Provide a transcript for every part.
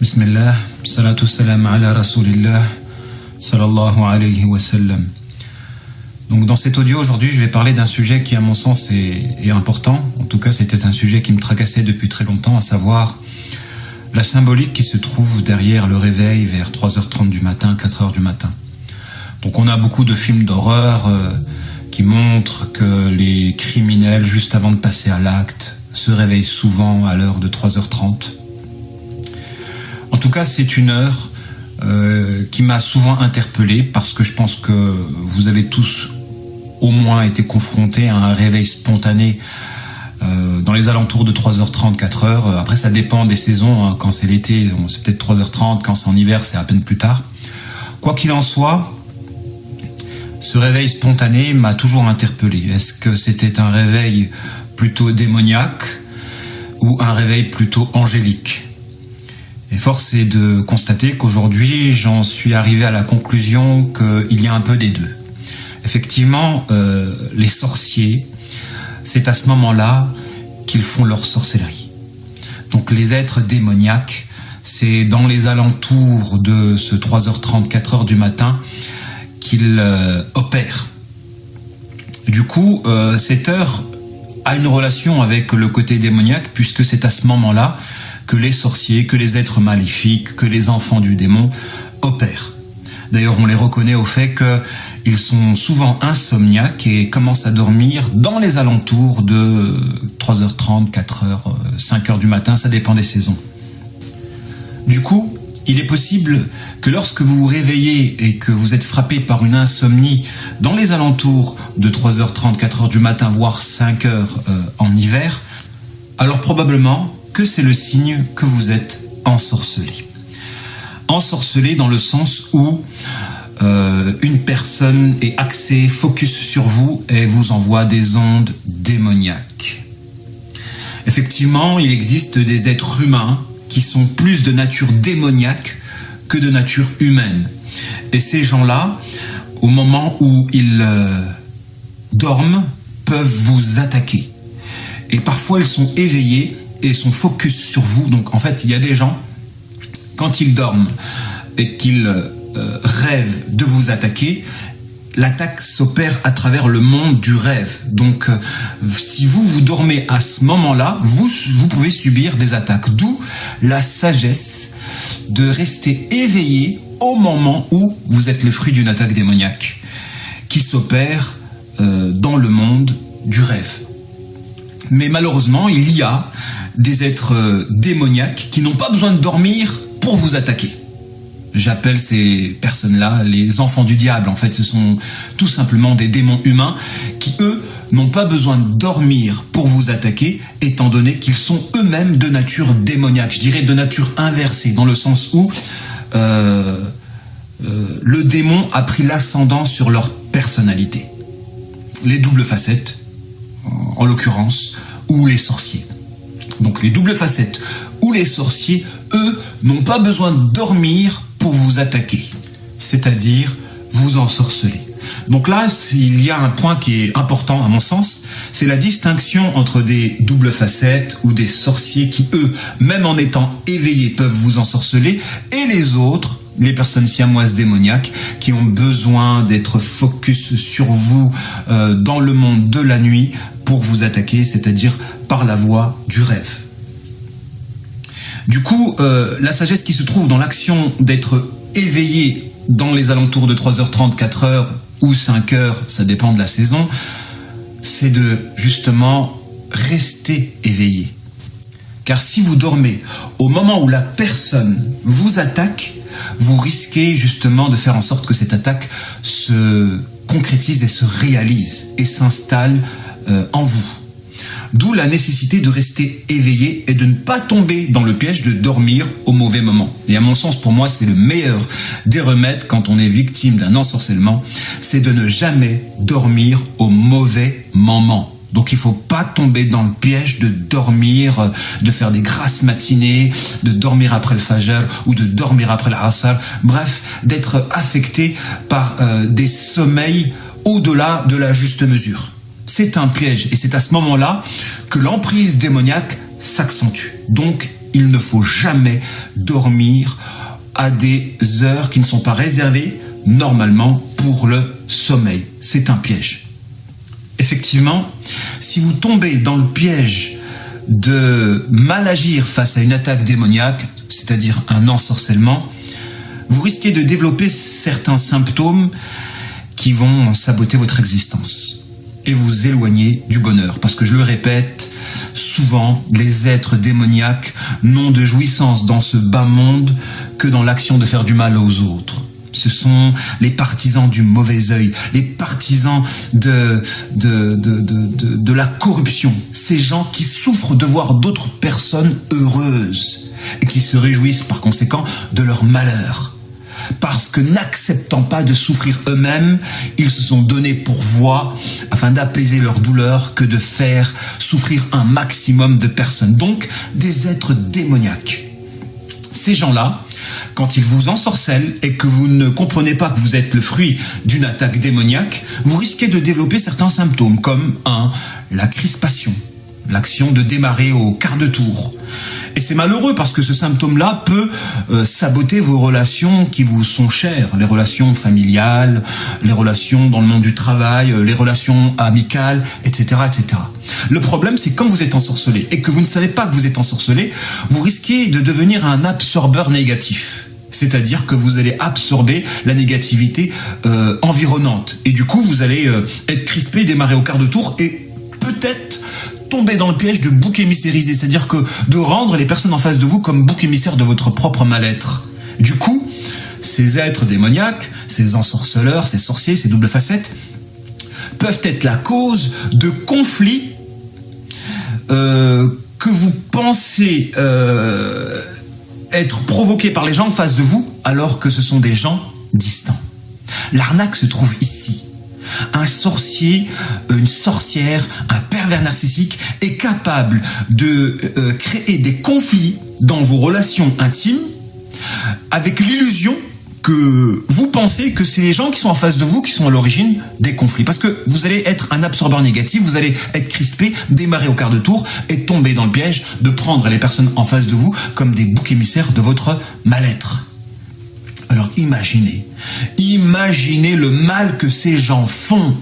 Bismillah, salatu salam ala rasulillah, sallallahu alayhi wa sallam. Donc dans cet audio aujourd'hui, je vais parler d'un sujet qui à mon sens est important. En tout cas, c'était un sujet qui me tracassait depuis très longtemps, à savoir la symbolique qui se trouve derrière le réveil vers 3h30 du matin, 4h du matin. Donc on a beaucoup de films d'horreur qui montrent que les criminels, juste avant de passer à l'acte, se réveillent souvent à l'heure de 3h30. En tout cas, c'est une heure qui m'a souvent interpellé parce que je pense que vous avez tous au moins été confrontés à un réveil spontané dans les alentours de 3h30, 4h. Après, ça dépend des saisons. Hein. Quand c'est l'été, c'est peut-être 3h30. Quand c'est en hiver, c'est à peine plus tard. Quoi qu'il en soit, ce réveil spontané m'a toujours interpellé. Est-ce que c'était un réveil plutôt démoniaque ou un réveil plutôt angélique ? Et force est de constater qu'aujourd'hui, j'en suis arrivé à la conclusion qu'il y a un peu des deux. Effectivement, les sorciers, c'est à ce moment-là qu'ils font leur sorcellerie. Donc les êtres démoniaques, c'est dans les alentours de ce 3h30, 4h du matin qu'ils opèrent. Du coup, cette heure a une relation avec le côté démoniaque, puisque c'est à ce moment-là que les sorciers, que les êtres maléfiques, que les enfants du démon opèrent. D'ailleurs, on les reconnaît au fait qu'ils sont souvent insomniaques et commencent à dormir dans les alentours de 3h30, 4h, 5h du matin, ça dépend des saisons. Du coup, il est possible que lorsque vous vous réveillez et que vous êtes frappé par une insomnie dans les alentours de 3h30, 4h du matin, voire 5h en hiver, alors probablement que c'est le signe que vous êtes ensorcelé. Ensorcelé dans le sens où une personne est axée, focus sur vous et vous envoie des ondes démoniaques. Effectivement, il existe des êtres humains qui sont plus de nature démoniaque que de nature humaine. Et ces gens-là, au moment où ils dorment, peuvent vous attaquer. Et parfois, ils sont éveillés et sont focus sur vous. Donc en fait, il y a des gens, quand ils dorment et qu'ils rêvent de vous attaquer, l'attaque s'opère à travers le monde du rêve. Donc si vous dormez à ce moment-là, vous pouvez subir des attaques. D'où la sagesse de rester éveillé au moment où vous êtes le fruit d'une attaque démoniaque qui s'opère dans le monde du rêve. Mais malheureusement, il y a des êtres démoniaques qui n'ont pas besoin de dormir pour vous attaquer. J'appelle ces personnes-là les enfants du diable. En fait, ce sont tout simplement des démons humains qui, eux, n'ont pas besoin de dormir pour vous attaquer, étant donné qu'ils sont eux-mêmes de nature démoniaque. Je dirais de nature inversée, dans le sens où le démon a pris l'ascendant sur leur personnalité. Les doubles facettes, en l'occurrence, ou les sorciers. Donc les doubles facettes ou les sorciers, eux, n'ont pas besoin de dormir pour vous attaquer, c'est-à-dire vous ensorceler. Donc là, il y a un point qui est important à mon sens, c'est la distinction entre des doubles facettes ou des sorciers qui, eux, même en étant éveillés, peuvent vous ensorceler, et les autres, les personnes siamoises démoniaques qui ont besoin d'être focus sur vous dans le monde de la nuit pour vous attaquer, c'est-à-dire par la voie du rêve. Du coup, la sagesse qui se trouve dans l'action d'être éveillé dans les alentours de 3h30, 4h ou 5h, ça dépend de la saison, c'est de justement rester éveillé. Car si vous dormez au moment où la personne vous attaque, vous risquez justement de faire en sorte que cette attaque se concrétise et se réalise et s'installe en vous. D'où la nécessité de rester éveillé et de ne pas tomber dans le piège de dormir au mauvais moment. Et à mon sens, pour moi, c'est le meilleur des remèdes quand on est victime d'un ensorcellement, c'est de ne jamais dormir au mauvais moment. Donc il ne faut pas tomber dans le piège de dormir, de faire des grasses matinées, de dormir après le fajr ou de dormir après l'asr. Bref, d'être affecté par des sommeils au-delà de la juste mesure. C'est un piège et c'est à ce moment-là que l'emprise démoniaque s'accentue. Donc il ne faut jamais dormir à des heures qui ne sont pas réservées normalement pour le sommeil. C'est un piège. Effectivement, si vous tombez dans le piège de mal agir face à une attaque démoniaque, c'est-à-dire un ensorcellement, vous risquez de développer certains symptômes qui vont saboter votre existence et vous éloigner du bonheur. Parce que je le répète, souvent les êtres démoniaques n'ont de jouissance dans ce bas monde que dans l'action de faire du mal aux autres. Ce sont les partisans du mauvais œil, les partisans de la corruption. Ces gens qui souffrent de voir d'autres personnes heureuses et qui se réjouissent par conséquent de leur malheur. Parce que n'acceptant pas de souffrir eux-mêmes, ils se sont donnés pour voie, afin d'apaiser leur douleur, que de faire souffrir un maximum de personnes. Donc, des êtres démoniaques. Ces gens-là, quand ils vous ensorcellent et que vous ne comprenez pas que vous êtes le fruit d'une attaque démoniaque, vous risquez de développer certains symptômes comme la crispation, l'action de démarrer au quart de tour. Et c'est malheureux parce que ce symptôme-là peut saboter vos relations qui vous sont chères, les relations familiales, les relations dans le monde du travail, les relations amicales, etc., etc. Le problème, c'est quand vous êtes ensorcelé et que vous ne savez pas que vous êtes ensorcelé, vous risquez de devenir un absorbeur négatif. C'est-à-dire que vous allez absorber la négativité environnante. Et du coup, vous allez être crispé, démarrer au quart de tour et peut-être tomber dans le piège de bouc émissérisé. C'est-à-dire que de rendre les personnes en face de vous comme bouc émissaire de votre propre mal-être. Du coup, ces êtres démoniaques, ces ensorceleurs, ces sorciers, ces doubles facettes, peuvent être la cause de conflits que vous pensez être provoqués par les gens en face de vous, alors que ce sont des gens distants. L'arnaque se trouve ici. Un sorcier, une sorcière, un pervers narcissique est capable de créer des conflits dans vos relations intimes avec l'illusion que vous pensez que c'est les gens qui sont en face de vous qui sont à l'origine des conflits. Parce que vous allez être un absorbeur négatif, vous allez être crispé, démarrer au quart de tour et tomber dans le piège de prendre les personnes en face de vous comme des boucs émissaires de votre mal-être. Alors imaginez le mal que ces gens font.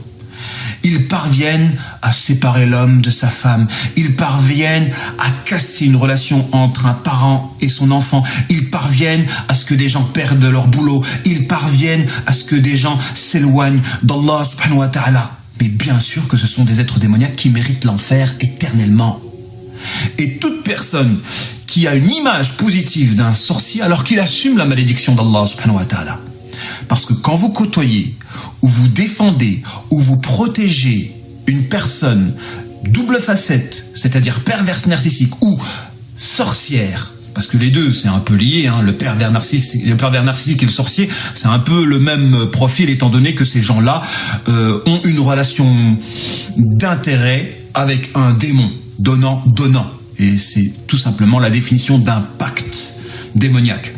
Ils parviennent à séparer l'homme de sa femme. Ils parviennent à casser une relation entre un parent et son enfant. Ils parviennent à ce que des gens perdent leur boulot. Ils parviennent à ce que des gens s'éloignent d'Allah subhanahu wa ta'ala. Mais bien sûr que ce sont des êtres démoniaques qui méritent l'enfer éternellement. Et toute personne qui a une image positive d'un sorcier alors qu'il assume la malédiction d'Allah subhanahu wa ta'ala. Parce que quand vous côtoyez, ou vous défendez, ou vous protégez une personne double facette, c'est-à-dire perverse narcissique ou sorcière, parce que les deux c'est un peu lié, le pervers narcissique et le sorcier, c'est un peu le même profil étant donné que ces gens-là ont une relation d'intérêt avec un démon, donnant. Et c'est tout simplement la définition d'un pacte démoniaque.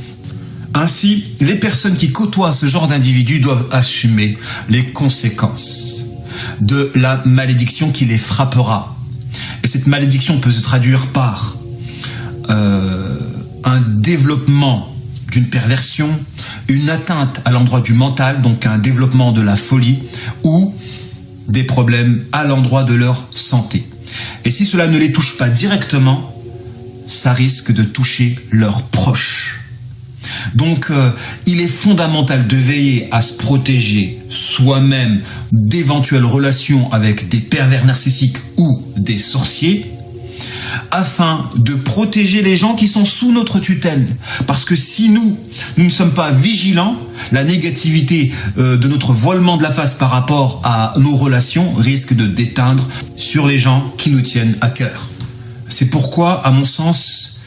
Ainsi, les personnes qui côtoient ce genre d'individus doivent assumer les conséquences de la malédiction qui les frappera. Et cette malédiction peut se traduire par un développement d'une perversion, une atteinte à l'endroit du mental, donc un développement de la folie, ou des problèmes à l'endroit de leur santé. Et si cela ne les touche pas directement, ça risque de toucher leurs proches. Donc, il est fondamental de veiller à se protéger soi-même d'éventuelles relations avec des pervers narcissiques ou des sorciers, afin de protéger les gens qui sont sous notre tutelle. Parce que si nous ne sommes pas vigilants, la négativité de notre voilement de la face par rapport à nos relations risque de déteindre sur les gens qui nous tiennent à cœur. C'est pourquoi, à mon sens,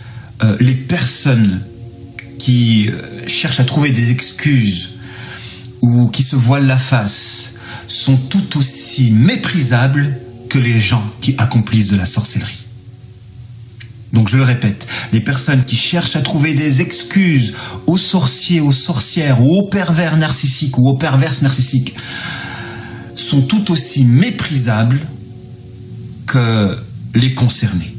les personnes qui cherchent à trouver des excuses ou qui se voilent la face sont tout aussi méprisables que les gens qui accomplissent de la sorcellerie. Donc je le répète, les personnes qui cherchent à trouver des excuses aux sorciers, aux sorcières, ou aux pervers narcissiques ou aux perverses narcissiques sont tout aussi méprisables que les concernés.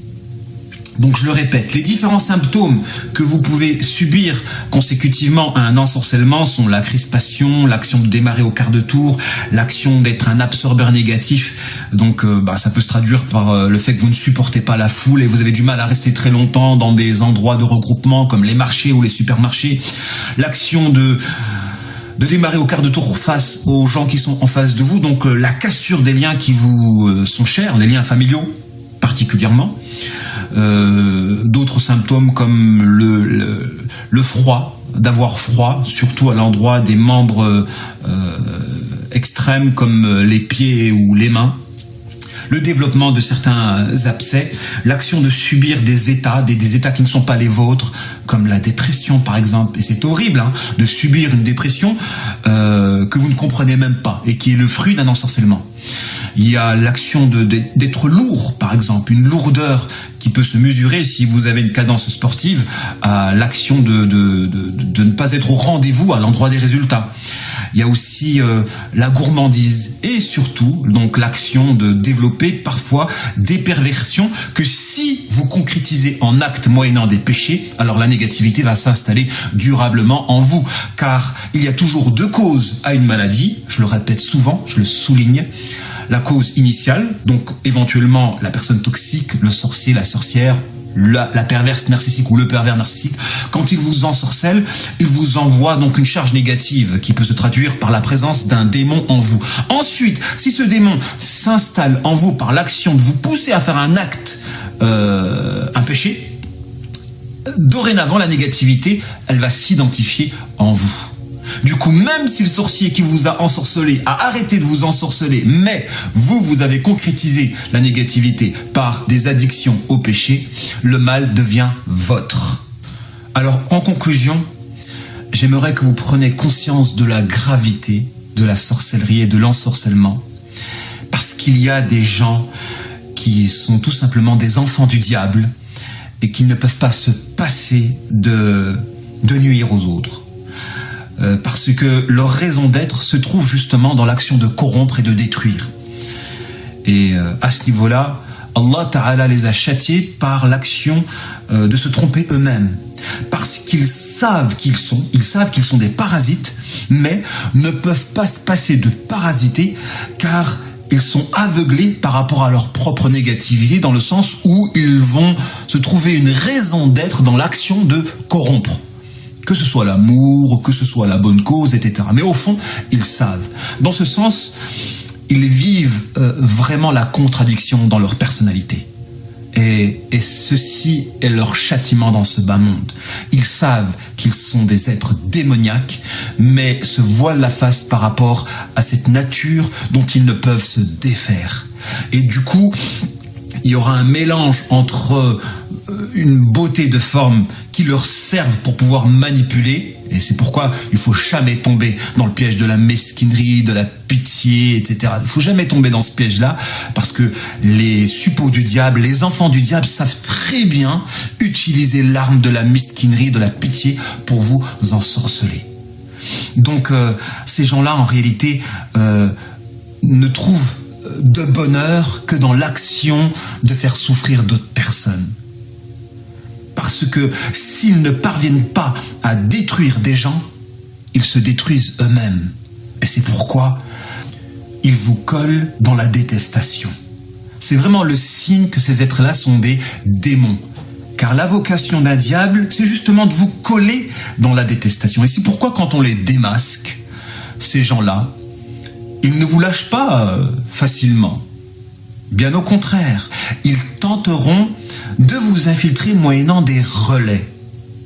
Donc je le répète, les différents symptômes que vous pouvez subir consécutivement à un ensorcellement sont la crispation, l'action de démarrer au quart de tour, l'action d'être un absorbeur négatif. Donc ça peut se traduire par le fait que vous ne supportez pas la foule et vous avez du mal à rester très longtemps dans des endroits de regroupement comme les marchés ou les supermarchés. L'action de démarrer au quart de tour face aux gens qui sont en face de vous, donc la cassure des liens qui vous sont chers, les liens familiaux particulièrement. D'autres symptômes comme le froid, d'avoir froid, surtout à l'endroit des membres extrêmes comme les pieds ou les mains. Le développement de certains abcès, l'action de subir des états qui ne sont pas les vôtres, comme la dépression par exemple. Et c'est horrible de subir une dépression que vous ne comprenez même pas et qui est le fruit d'un ensorcellement. Il y a l'action d'être lourd, par exemple, une lourdeur qui peut se mesurer si vous avez une cadence sportive à l'action de ne pas être au rendez-vous à l'endroit des résultats. Il y a aussi la gourmandise et surtout donc l'action de développer parfois des perversions que si vous concrétisez en actes moyennant des péchés, alors la négativité va s'installer durablement en vous. Car il y a toujours deux causes à une maladie, je le répète souvent, je le souligne. La cause initiale, donc éventuellement la personne toxique, le sorcier, la sorcière, la perverse narcissique ou le pervers narcissique, quand il vous ensorcelle, il vous envoie donc une charge négative qui peut se traduire par la présence d'un démon en vous. Ensuite, si ce démon s'installe en vous par l'action de vous pousser à faire un acte, un péché, dorénavant la négativité, elle va s'identifier en vous. Du coup, même si le sorcier qui vous a ensorcelé a arrêté de vous ensorceler, mais vous avez concrétisé la négativité par des addictions au péché, le mal devient vôtre. Alors, en conclusion, j'aimerais que vous preniez conscience de la gravité de la sorcellerie et de l'ensorcellement, parce qu'il y a des gens qui sont tout simplement des enfants du diable et qui ne peuvent pas se passer de nuire aux autres. Parce que leur raison d'être se trouve justement dans l'action de corrompre et de détruire. Et à ce niveau-là, Allah Ta'ala les a châtiés par l'action de se tromper eux-mêmes. Parce qu'ils savent qu'ils sont des parasites, mais ne peuvent pas se passer de parasiter car ils sont aveuglés par rapport à leur propre négativité, dans le sens où ils vont se trouver une raison d'être dans l'action de corrompre. Que ce soit l'amour, que ce soit la bonne cause, etc. Mais au fond, ils savent. Dans ce sens, ils vivent vraiment la contradiction dans leur personnalité. Et ceci est leur châtiment dans ce bas monde. Ils savent qu'ils sont des êtres démoniaques, mais se voilent la face par rapport à cette nature dont ils ne peuvent se défaire. Et du coup, il y aura un mélange entre une beauté de forme qui leur servent pour pouvoir manipuler, et c'est pourquoi il faut jamais tomber dans le piège de la mesquinerie, de la pitié, etc. Il faut jamais tomber dans ce piège-là, parce que les suppôts du diable, les enfants du diable savent très bien utiliser l'arme de la mesquinerie, de la pitié pour vous ensorceler. Donc ces gens-là, en réalité, ne trouvent de bonheur que dans l'action de faire souffrir d'autres personnes. Parce que s'ils ne parviennent pas à détruire des gens, ils se détruisent eux-mêmes. Et c'est pourquoi ils vous collent dans la détestation. C'est vraiment le signe que ces êtres-là sont des démons. Car la vocation d'un diable, c'est justement de vous coller dans la détestation. Et c'est pourquoi quand on les démasque, ces gens-là, ils ne vous lâchent pas facilement. Bien au contraire, ils tenteront de vous infiltrer moyennant des relais.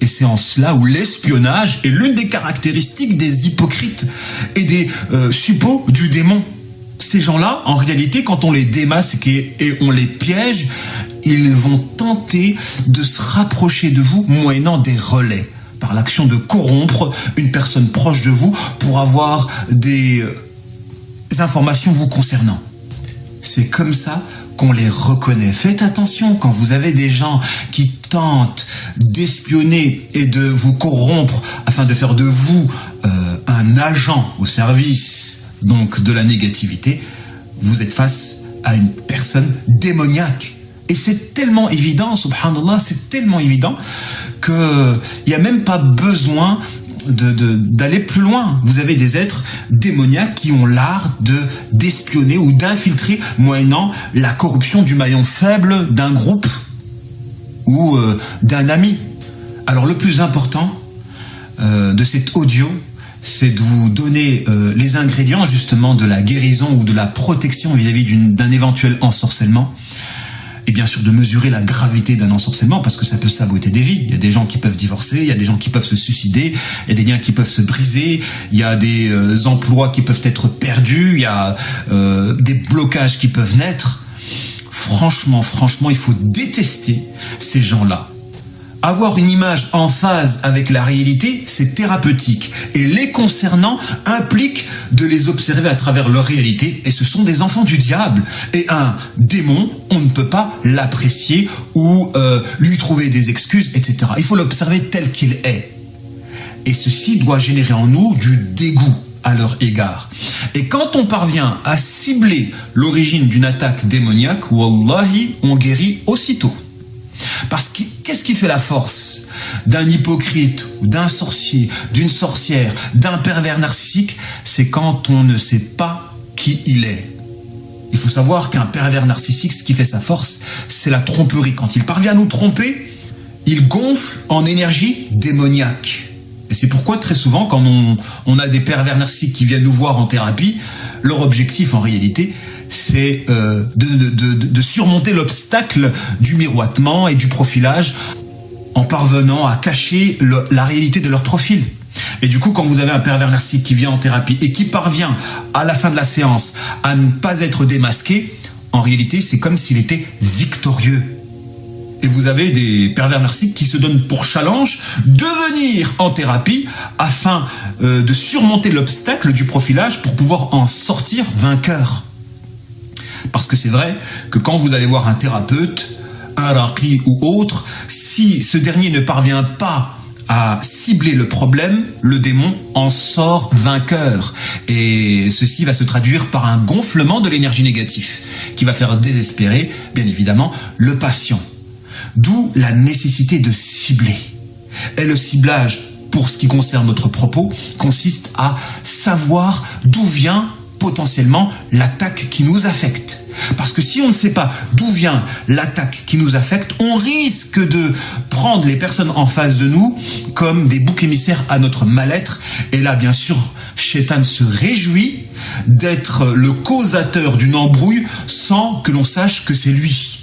Et c'est en cela où l'espionnage est l'une des caractéristiques des hypocrites et des suppôts du démon. Ces gens-là, en réalité, quand on les démasque et on les piège, ils vont tenter de se rapprocher de vous moyennant des relais, par l'action de corrompre une personne proche de vous pour avoir des informations vous concernant. C'est comme ça qu'on les reconnaît. Faites attention quand vous avez des gens qui tentent d'espionner et de vous corrompre afin de faire de vous un agent au service donc de la négativité. Vous êtes face à une personne démoniaque Et c'est tellement évident, subhanallah, c'est tellement évident qu'il n'y a même pas besoin d'aller plus loin. Vous avez des êtres démoniaques qui ont l'art d'espionner ou d'infiltrer moyennant la corruption du maillon faible d'un groupe ou d'un ami. Alors le plus important de cet audio, c'est de vous donner les ingrédients justement de la guérison ou de la protection vis-à-vis d'un éventuel ensorcellement. Et bien sûr de mesurer la gravité d'un ensorcellement parce que ça peut saboter des vies. Il y a des gens qui peuvent divorcer, il y a des gens qui peuvent se suicider, il y a des liens qui peuvent se briser, il y a des emplois qui peuvent être perdus, il y a des blocages qui peuvent naître. Franchement, il faut détester ces gens-là. Avoir une image en phase avec la réalité, c'est thérapeutique. Et les concernant implique de les observer à travers leur réalité. Et ce sont des enfants du diable. Et un démon, on ne peut pas l'apprécier ou lui trouver des excuses, etc. Il faut l'observer tel qu'il est. Et ceci doit générer en nous du dégoût à leur égard. Et quand on parvient à cibler l'origine d'une attaque démoniaque, wallahi, on guérit aussitôt. Parce que qu'est-ce qui fait la force d'un hypocrite ou d'un sorcier, d'une sorcière, d'un pervers narcissique? C'est quand on ne sait pas qui il est. Il faut savoir qu'un pervers narcissique, ce qui fait sa force, c'est la tromperie. Quand il parvient à nous tromper, il gonfle en énergie démoniaque. Et c'est pourquoi très souvent, quand on a des pervers narcissiques qui viennent nous voir en thérapie, leur objectif en réalité, c'est de surmonter l'obstacle du miroitement et du profilage en parvenant à cacher la réalité de leur profil. Et du coup, quand vous avez un pervers narcissique qui vient en thérapie et qui parvient à la fin de la séance à ne pas être démasqué, en réalité, c'est comme s'il était victorieux. Et vous avez des pervers narcissiques qui se donnent pour challenge de venir en thérapie afin de surmonter l'obstacle du profilage pour pouvoir en sortir vainqueur. Parce que c'est vrai que quand vous allez voir un thérapeute, un raqi ou autre, si ce dernier ne parvient pas à cibler le problème, le démon en sort vainqueur. Et ceci va se traduire par un gonflement de l'énergie négative qui va faire désespérer, bien évidemment, le patient. D'où la nécessité de cibler. Et le ciblage, pour ce qui concerne notre propos, consiste à savoir d'où vient potentiellement l'attaque qui nous affecte. Parce que si on ne sait pas d'où vient l'attaque qui nous affecte, on risque de prendre les personnes en face de nous comme des boucs émissaires à notre mal-être. Et là, bien sûr, Shaitan se réjouit d'être le causateur d'une embrouille sans que l'on sache que c'est lui.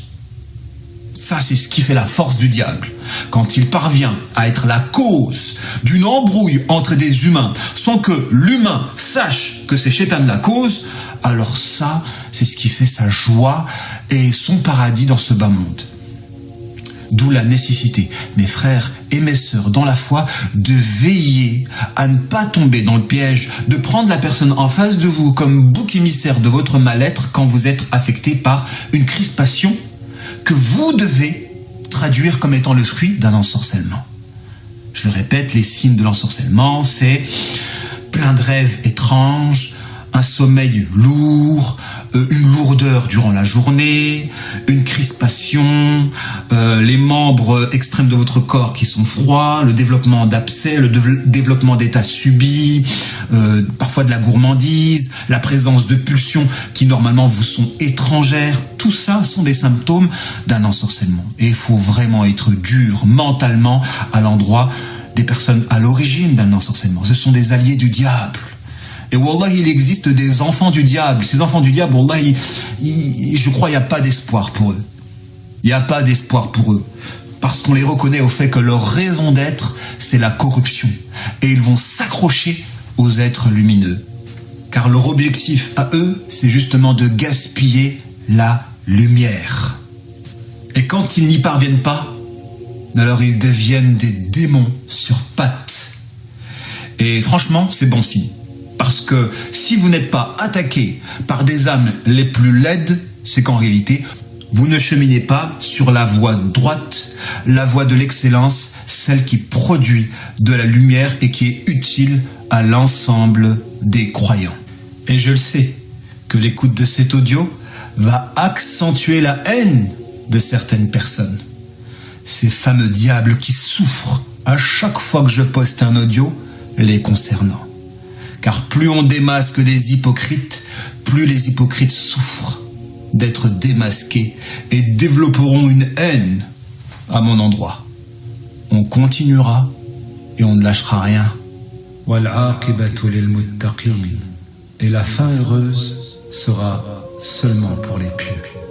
Ça, c'est ce qui fait la force du diable. Quand il parvient à être la cause d'une embrouille entre des humains sans que l'humain sache que c'est Shaitan la cause, alors ça, c'est ce qui fait sa joie et son paradis dans ce bas monde. D'où la nécessité, mes frères et mes sœurs, dans la foi, de veiller à ne pas tomber dans le piège, de prendre la personne en face de vous comme bouc émissaire de votre mal-être quand vous êtes affecté par une crispation que vous devez traduire comme étant le fruit d'un ensorcellement. Je le répète, les signes de l'ensorcellement, c'est plein de rêves étranges, un sommeil lourd, une lourdeur durant la journée, une crispation, les membres extrêmes de votre corps qui sont froids, le développement d'abcès, le développement d'états subis, parfois de la gourmandise, la présence de pulsions qui normalement vous sont étrangères. Tout ça sont des symptômes d'un ensorcellement. Et il faut vraiment être dur mentalement à l'endroit des personnes à l'origine d'un ensorcellement. Ce sont des alliés du diable. Et wallah, il existe des enfants du diable. Ces enfants du diable, wallah, je crois qu'il n'y a pas d'espoir pour eux. Il n'y a pas d'espoir pour eux. Parce qu'on les reconnaît au fait que leur raison d'être, c'est la corruption. Et ils vont s'accrocher aux êtres lumineux. Car leur objectif à eux, c'est justement de gaspiller la lumière. Et quand ils n'y parviennent pas, alors ils deviennent des démons sur pattes. Et franchement, c'est bon signe. Parce que si vous n'êtes pas attaqué par des âmes les plus laides, c'est qu'en réalité, vous ne cheminez pas sur la voie droite, la voie de l'excellence, celle qui produit de la lumière et qui est utile à l'ensemble des croyants. Et je le sais, que l'écoute de cet audio va accentuer la haine de certaines personnes. Ces fameux diables qui souffrent à chaque fois que je poste un audio les concernant. Car plus on démasque des hypocrites, plus les hypocrites souffrent d'être démasqués et développeront une haine à mon endroit. On continuera et on ne lâchera rien. Wal-aqibatu lil-muttaqin. Et la fin heureuse sera seulement pour les pieux.